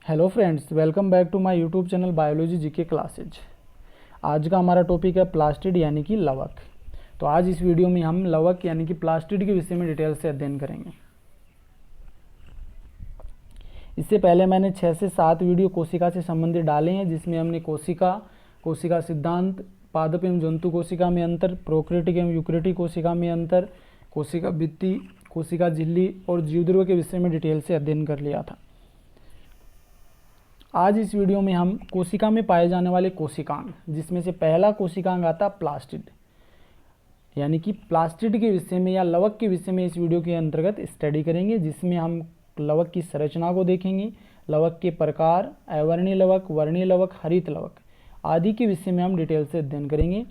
Hello friends, welcome back to my YouTube channel biology GK classes. आज का हमारा topic है प्लास्टिड यानी कि लवक। तो आज इस वीडियो में हम लवक यानी कि प्लास्टिड के विषय में डिटेल से अध्ययन करेंगे। इससे पहले मैंने 6 से 7 वीडियो कोशिका से संबंधित डाले हैं, जिसमें हमने कोशिका सिद्धांत, पादप एवं जंतु कोशिका में अंतर, प्रोकैरियोटिक एवं यूकैरियोटिक कोशिका में अंतर, कोशिका भित्ति, कोशिका झिल्ली और जीवध्रुव के विषय में डिटेल से अध्ययन कर लिया था। आज इस वीडियो में हम कोशिका में पाए जाने वाले कोशिकांग, जिसमें से पहला कोशिकांग आता प्लास्टिड, यानी कि प्लास्टिड के विषय में या लवक के विषय में इस वीडियो के अंतर्गत स्टडी करेंगे, जिसमें हम लवक की संरचना को देखेंगे, लवक के प्रकार, अवर्णीय लवक, वर्णीय लवक, हरित लवक आदि के विषय में हम डिटेल से अध्ययन करेंगे।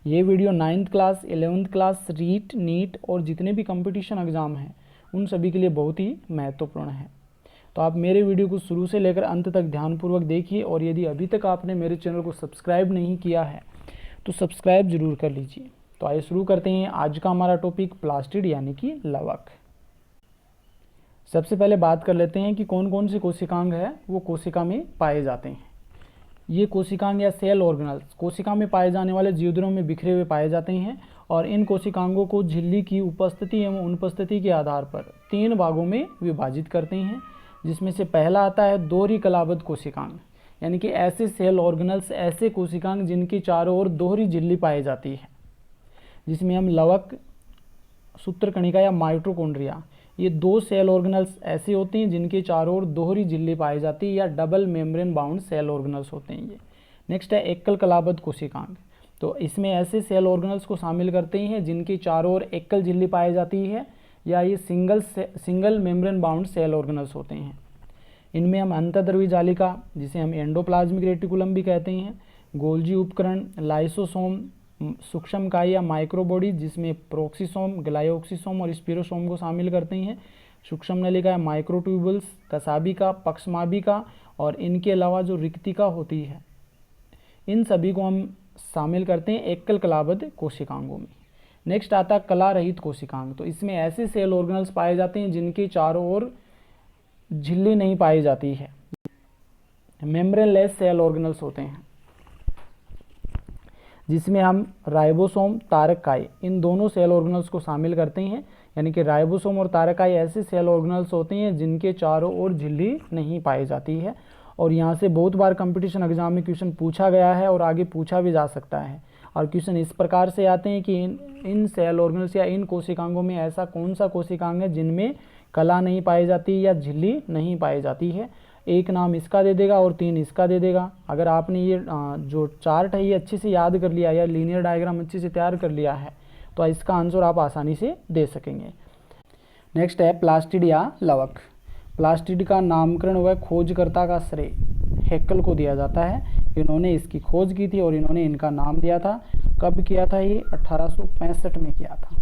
ये video 9th class, 11th class, REET, NEET और जितने भी कंपटीशन एग्जाम हैं उन सभी के लिए बहुत ही महत्वपूर्ण है। तो आप मेरे वीडियो को शुरू से लेकर अंत तक ध्यानपूर्वक देखिए, और यदि अभी तक आपने मेरे चैनल को सब्सक्राइब नहीं किया है तो सब्सक्राइब जरूर कर लीजिए। तो आइए शुरू करते हैं आज का हमारा टॉपिक प्लास्टिड यानी कि लवक। सबसे पहले बात कर लेते हैं कि कौन कौन से कोशिकांग है वो कोशिका में पाए जाते हैं। ये कोशिकांग या सेल ऑर्गेनल्स कोशिका में पाए जाने वाले जीवध्रुवों में बिखरे हुए पाए जाते हैं, और इन कोशिकांगों को झिल्ली की उपस्थिति एवं अनुपस्थिति के आधार पर 3 भागों में विभाजित करते हैं, जिसमें से पहला आता है दोहरी कलाबद्ध कोशिकांग, यानी कि ऐसे सेल ऑर्गेनल्स, ऐसे कोशिकांग जिनकी चारों ओर दोहरी झिल्ली पाई जाती है, जिसमें हम लवक, सूत्रकणिका या माइटोकॉन्ड्रिया, ये 2 सेल ऑर्गेनल्स ऐसे होते हैं जिनके चारों ओर दोहरी झिल्ली पाई जाती है या double membrane bound cell organelles होते हैं ये। नेक्स्ट है एकल कलाबद्ध कोशिकांग। तो इसमें ऐसे सेल ऑर्गेनल्स को शामिल करते हैं जिनकी चारों ओर एकल झिल्ली पाई जाती है या ये single membrane bound cell organelles होते हैं। इनमें हम अंतःद्रवी जालिका, जिसे हम एंडोप्लाज्मिक रेटिकुलम भी कहते हैं, गोल्जी उपकरण, लाइसोसोम, सूक्ष्मकाय या माइक्रोबॉडी जिसमें प्रोक्सिसोम, ग्लाइओक्सिसोम और स्पिरोसोम को शामिल करते हैं, सूक्ष्म नलिका, माइक्रोट्यूबुल्स, कसाबिका, पक्षमाबिका और इनके अलावा जो रिक्तिका होती है, इन सभी को हम शामिल करते हैं एकल कलाबद्ध कोशिकांगों में। नेक्स्ट आता है कला रहित कोशिकांग। तो इसमें ऐसे सेल ऑर्गेनल्स पाए जाते हैं जिनके चारों ओर झिल्ली नहीं पाई जाती है, मेम्ब्रेनलेस सेल ऑर्गेनल्स होते हैं, जिसमें हम राइबोसोम, तारककाय, इन दोनों सेल ऑर्गेनल्स को शामिल करते हैं। यानी कि राइबोसोम और तारककाय ऐसे सेल ऑर्गेनल्स होते हैं जिनके चारों ओर झिल्ली नहीं पाई जाती है, और यहाँ से बहुत बार कंपटीशन एग्जाम में क्वेश्चन पूछा गया है और आगे पूछा भी जा सकता है। और क्वेश्चन इस प्रकार से आते हैं कि इन सेल ऑर्गेनल्स या इन कोशिकांगों में ऐसा कौन सा कोशिकांग है जिनमें कला नहीं पाई जाती या झिल्ली नहीं पाई जाती है। एक नाम इसका दे देगा और 3 इसका दे देगा। अगर आपने ये जो चार्ट है ये अच्छे से याद कर लिया या लीनियर डायग्राम अच्छे से तैयार कर लिया है तो इसका आंसर आप आसानी से दे सकेंगे। नेक्स्ट है प्लास्टिड या लवक। प्लास्टिड का नामकरण व खोजकर्ता का श्रेय हैक्कल को दिया जाता है। इन्होंने इसकी खोज की थी और इन्होंने इनका नाम दिया था। कब किया था ये? 1865 में किया था।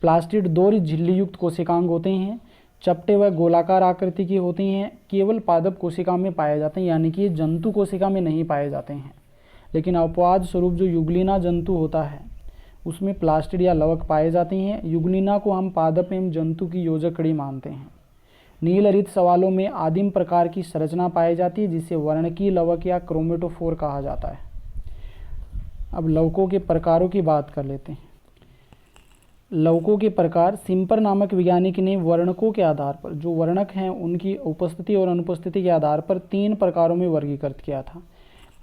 प्लास्टिड दोहरी झिल्ली युक्त कोशिकांग होते हैं, चपटे व गोलाकार आकृति की होती हैं, केवल पादप कोशिका में पाए जाते हैं, यानी कि ये जंतु कोशिका में नहीं पाए जाते हैं। लेकिन अपवाद स्वरूप जो युग्लिना जंतु होता है उसमें प्लास्टिड या लवक पाए जाते हैं। युग्लिना को हम पादप एवं जंतु की योजक कड़ी मानते हैं। नील हरित सवालों में आदिम प्रकार की संरचना पाई जाती है, जिसे वर्णकीय लवक या क्रोमेटोफोर कहा जाता है। अब लवकों के प्रकारों की बात कर लेते हैं। लवकों के प्रकार, सिम्पर नामक वैज्ञानिक ने वर्णकों के आधार पर, जो वर्णक हैं उनकी उपस्थिति और अनुपस्थिति के आधार पर 3 प्रकारों में वर्गीकृत किया था।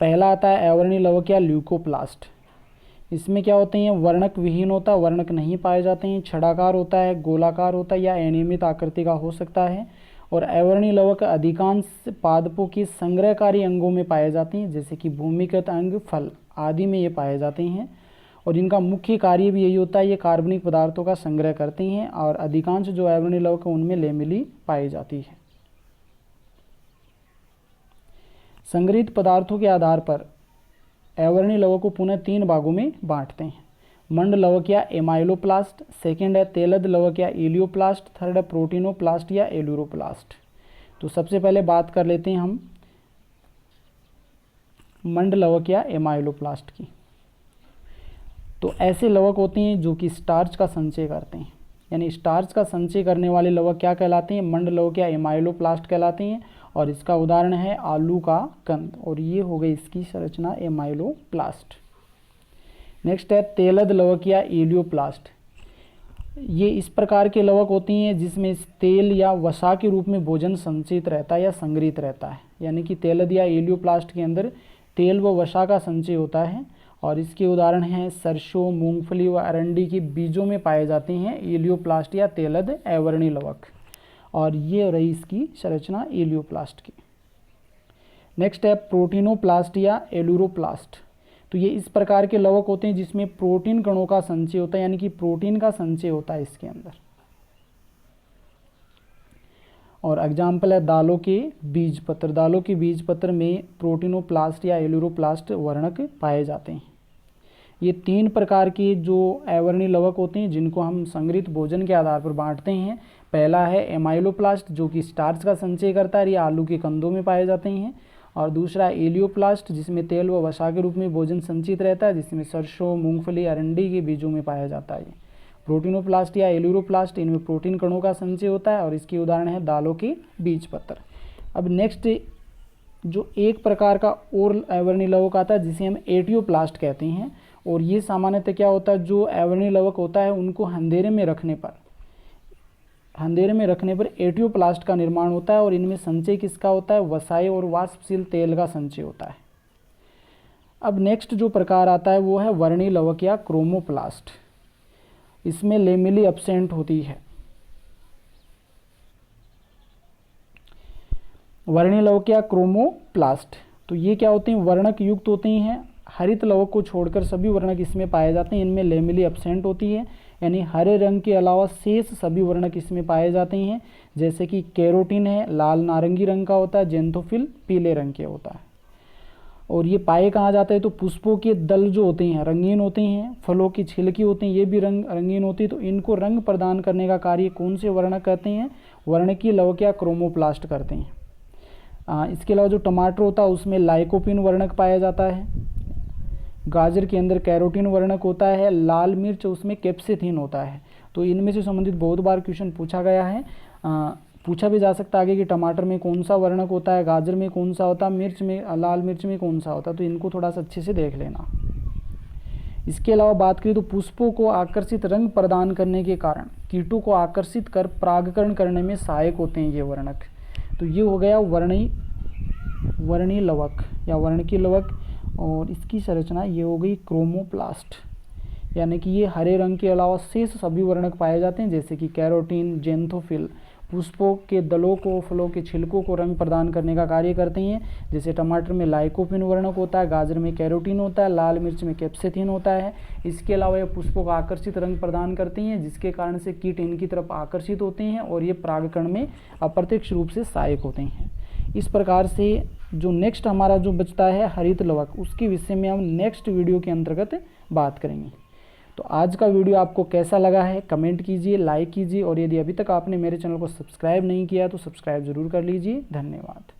पहला आता है अवर्णीय लवक या ल्यूकोप्लास्ट। इसमें क्या होते हैं? वर्णक विहीन होता, वर्णक नहीं पाए जाते हैं, छड़ाकार होता है, गोलाकार होता है या अनियमित आकृति का हो सकता है। और अवर्णीय लवक अधिकांश पादपों के संग्रहकारी अंगों में पाए जाते हैं, जैसे कि भूमिगत अंग, फल आदि में ये पाए जाते हैं। और इनका मुख्य कार्य भी यही होता है, ये कार्बनिक पदार्थों का संग्रह करते हैं। और अधिकांश जो अवर्णीय लवक है उनमें लेमिली पाई जाती है। संग्रहित पदार्थों के आधार पर अवर्णीय लवक को पुनः 3 भागों में बांटते हैं। मंड लवक या एमाइलोप्लास्ट, सेकेंड है तेलद लवक या इलियोप्लास्ट, थर्ड है प्रोटीनोप्लास्ट या एलुरोप्लास्ट। तो सबसे पहले बात कर लेते हैं हम मंड लवक या एमाइलोप्लास्ट की। तो ऐसे लवक होते हैं जो कि स्टार्च का संचय करते हैं, यानी स्टार्च का संचय करने वाले लवक क्या कहलाते हैं? मंड लवक या एमाइलोप्लास्ट कहलाते हैं। और इसका उदाहरण है आलू का कंद, और ये हो गई इसकी संरचना एमाइलोप्लास्ट। नेक्स्ट है तेलद लवक या एलियोप्लास्ट। ये इस प्रकार के लवक होती हैं जिसमें तेल या वसा के रूप में भोजन संचित रहता है या संग्रहित रहता है, यानी कि तेलद या एलियोप्लास्ट के अंदर तेल व वसा का संचय होता है, और इसके उदाहरण हैं सरसों, मूंगफली व अरंडी के बीजों में पाए जाते हैं एलियोप्लास्ट या तेलद अवर्णी लवक, और ये रही इसकी संरचना एलियोप्लास्ट की। नेक्स्ट है प्रोटीनोप्लास्ट या एलुरोप्लास्ट। तो ये इस प्रकार के लवक होते हैं जिसमें प्रोटीन कणों का संचय होता है, यानी कि प्रोटीन का संचय होता है इसके अंदर। और एग्जाम्पल है दालों के बीज पत्र। दालों के बीज पत्र में प्रोटीनोप्लास्ट या एलुरोप्लास्ट वर्णक पाए जाते हैं। ये 3 प्रकार के जो अवर्णी लवक होते हैं जिनको हम संग्रहित भोजन के आधार पर बांटते हैं। पहला है एमाइलोप्लास्ट जो कि स्टार्च का संचय करता है, ये आलू के कंदों में पाए जाते हैं। और दूसरा एलियोप्लास्ट जिसमें तेल व वसा के रूप में भोजन संचित रहता है, जिसमें सरसों, मूंगफली, अरंडी के बीजों में पाया जाता है। प्रोटीनोप्लास्ट या एलुरोप्लास्ट, इनमें प्रोटीन कणों का संचय होता है, और इसके उदाहरण है दालों के बीज पत्र। अब नेक्स्ट जो एक प्रकार का और अवर्णी लवक आता है जिसे हम एटियोप्लास्ट कहते हैं, और ये सामान्यतः क्या होता है, जो अवर्णी लवक होता है उनको अंधेरे में रखने पर एटियोप्लास्ट का निर्माण होता है, और इनमें संचय किसका होता है, वसाई और वाष्पशील तेल का संचय होता है। अब नेक्स्ट जो प्रकार आता है वो है वर्णी लवक या क्रोमोप्लास्ट। इसमें लेमिली एब्सेंट होती है। वर्णी लवक या क्रोमोप्लास्ट, तो ये क्या होते हैं, वर्णक युक्त होते हैं। हरित लवक को छोड़कर सभी वर्णक इसमें पाए जाते हैं। इनमें लेमिली एब्सेंट होती है, यानी हरे रंग के अलावा शेष सभी वर्णक इसमें पाए जाते हैं। जैसे कि कैरोटीन है, लाल नारंगी रंग का होता है, जेंथोफिल पीले रंग के होता है। और ये पाए कहाँ जाते हैं, तो पुष्पों के दल जो होते हैं रंगीन होते हैं, फलों की छिलकी होती हैं ये भी रंगीन होती है। तो इनको रंग प्रदान करने का कार्य कौन से वर्णक करते हैं, वर्णकीय लवक या क्रोमोप्लास्ट करते हैं। इसके अलावा जो टमाटर होता है उसमें लाइकोपिन वर्णक पाया जाता है। गाजर के अंदर कैरोटीन वर्णक होता है। लाल मिर्च उसमें कैप्सेथिन होता है। तो इनमें से संबंधित बहुत बार क्वेश्चन पूछा गया है। पूछा भी जा सकता है आगे कि टमाटर में कौन सा वर्णक होता है, गाजर में कौन सा होता है, मिर्च में, लाल मिर्च में कौन सा होता है। तो इनको थोड़ा सा अच्छे से देख लेना। इसके अलावा बात करें तो पुष्पों को आकर्षित रंग प्रदान करने के कारण कीटों को आकर्षित कर परागकरण करने में सहायक होते हैं ये वर्णक। तो ये हो गया वर्णी लवक या वर्णकीय लवक, और इसकी संरचना ये हो गई क्रोमोप्लास्ट, यानी कि ये हरे रंग के अलावा शेष सभी वर्णक पाए जाते हैं, जैसे कि कैरोटीन, जेंथोफिल पुष्पों के दलों को, फलों के छिलकों को रंग प्रदान करने का कार्य करते हैं। जैसे टमाटर में लाइकोपिन वर्णक होता है, गाजर में कैरोटीन होता है, लाल मिर्च में कैप्सेथिन होता है। इसके अलावा ये पुष्पों को आकर्षित रंग प्रदान करती हैं, जिसके कारण से कीट इनकी तरफ आकर्षित होते हैं और ये परागकण में अप्रत्यक्ष रूप से सहायक होते हैं। इस प्रकार से जो नेक्स्ट हमारा जो बचता है हरित लवक, उसके विषय में हम नेक्स्ट वीडियो के अंतर्गत बात करेंगे। तो आज का वीडियो आपको कैसा लगा है कमेंट कीजिए, लाइक कीजिए, और यदि अभी तक आपने मेरे चैनल को सब्सक्राइब नहीं किया तो सब्सक्राइब जरूर कर लीजिए। धन्यवाद।